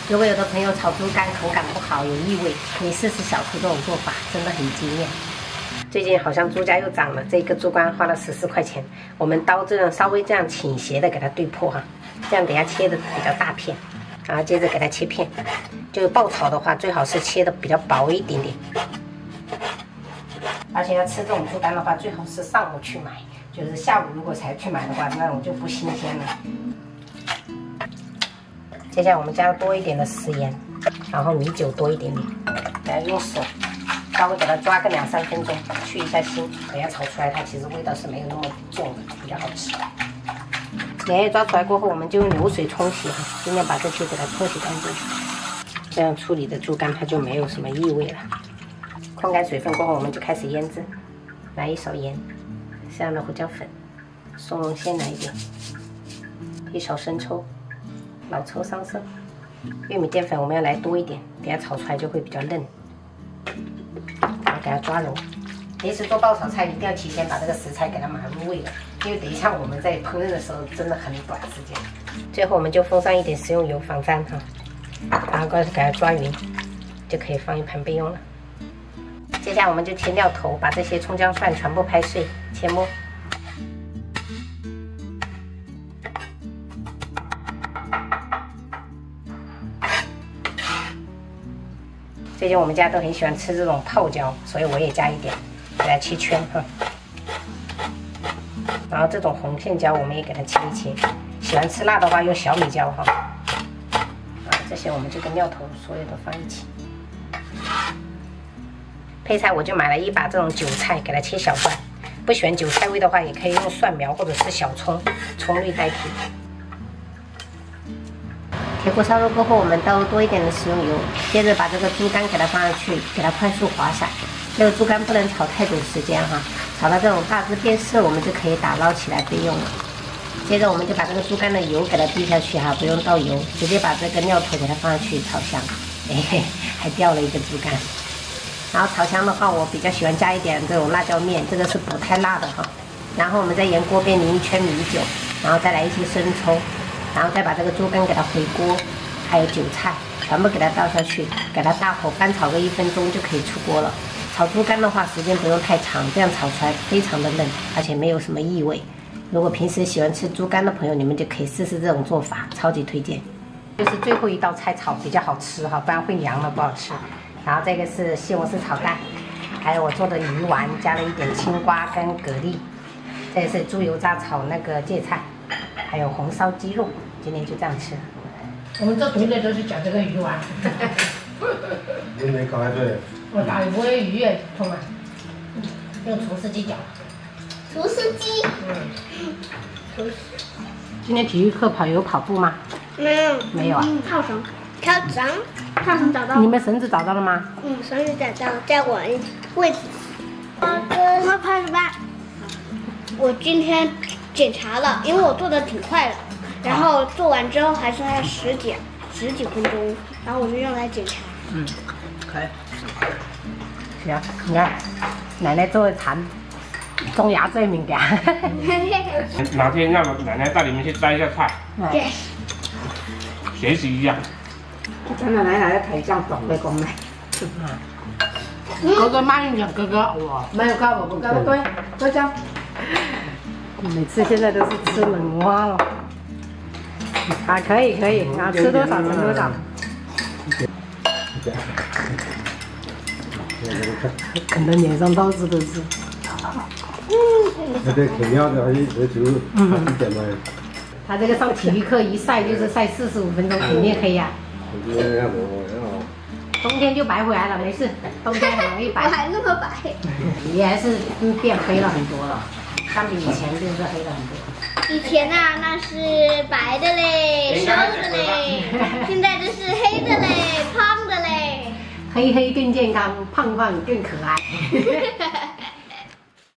如果有的朋友炒猪肝口感不好，有异味，可以试试小厨这种做法，真的很惊艳。最近好像猪价又涨了，这个猪肝花了14块钱。我们刀这样稍微这样倾斜的给它对破哈，这样等下切的比较大片，然后接着给它切片。就是爆炒的话，最好是切的比较薄一点点。而且要吃这种猪肝的话，最好是上午去买，就是下午如果才去买的话，那种就不新鲜了。接下来我们加多一点的食盐，然后米酒多一点点，然后用手稍微给它抓个2-3分钟，去一下腥，等下炒出来它其实味道是没有那么重的，比较好吃。盐液抓出来过后，我们就用流水冲洗哈，尽量把这些给它冲洗干净，这样处理的猪肝它就没有什么异味了。控干水分过后，我们就开始腌制，来1勺盐，这样的胡椒粉，松茸鲜奶一点，1勺生抽。老抽上色，玉米淀粉我们要来多一点，等下炒出来就会比较嫩。然后给它抓揉。平时做爆炒菜一定要提前把这个食材给它码入味了，因为等一下我们在烹饪的时候真的很短时间。最后我们就封上一点食用油防粘哈，然后给它抓匀，就可以放一盘备用了。接下来我们就切料头，把这些葱姜蒜全部拍碎切末。最近我们家都很喜欢吃这种泡椒，所以我也加一点，给它切圈哈。然后这种红片椒我们也给它切一切，喜欢吃辣的话用小米椒哈。这些我们就跟料头所有都放一起。配菜我就买了1把这种韭菜，给它切小段。不喜欢韭菜味的话，也可以用蒜苗或者是小葱、葱绿代替。铁锅烧热过后，我们倒多一点的食用油，接着把这个猪肝给它放上去，给它快速滑散。这个猪肝不能炒太久时间哈，炒到这种大致变色，我们就可以打捞起来备用了。接着我们就把这个猪肝的油给它滴下去哈，不用倒油，直接把这个料头给它放上去炒香。还掉了一个猪肝。然后炒香的话，我比较喜欢加一点这种辣椒面，这个是不太辣的哈。然后我们在盐锅边淋1圈米酒，然后再来一些生抽。然后再把这个猪肝给它回锅，还有韭菜全部给它倒下去，给它大火翻炒个1分钟就可以出锅了。炒猪肝的话时间不用太长，这样炒出来非常的嫩，而且没有什么异味。如果平时喜欢吃猪肝的朋友，你们就可以试试这种做法，超级推荐。就是最后一道菜炒比较好吃哈，不然会凉了不好吃。然后这个是西红柿炒蛋，还有我做的鱼丸，加了一点青瓜跟蛤蜊。这个是猪油渣炒那个芥菜。还有红烧鸡肉，今天就这样吃。我们做绝对都是讲这个鱼丸。你没搞对。我打我的鱼也充满，用厨师机搅。厨师机。今天体育课有跑步吗？没有。没有啊。跳绳。跳绳找到。你们绳子找到了吗？绳子找到，在我位置。我开始吧。我今天检查了，因为我做的挺快的，然后做完之后还剩下十几分钟，然后我就用来检查。可以。行，你看，奶奶做的餐，中牙最敏感。哪天让奶奶带你们去摘一下菜，对，学习一下。真的奶奶睇酱懂的功呢。哥哥慢一点，哥哥，我没有告我不告对，就这样。每次现在都是吃冷蛙了。啊，可以，然后吃多少盛多少。啃的脸上到处都是。那个肯要的还是就一点嘛。他这个上体育课一晒就是晒45分钟，肯定黑呀。冬天就白回来了，没事，冬天很容易白。我还那么白。你还是变黑了很多了，相比以前就是黑了很多。以前啊，那是白的嘞，瘦的嘞，现在这是黑的嘞，胖的嘞。黑更健康，胖更可爱。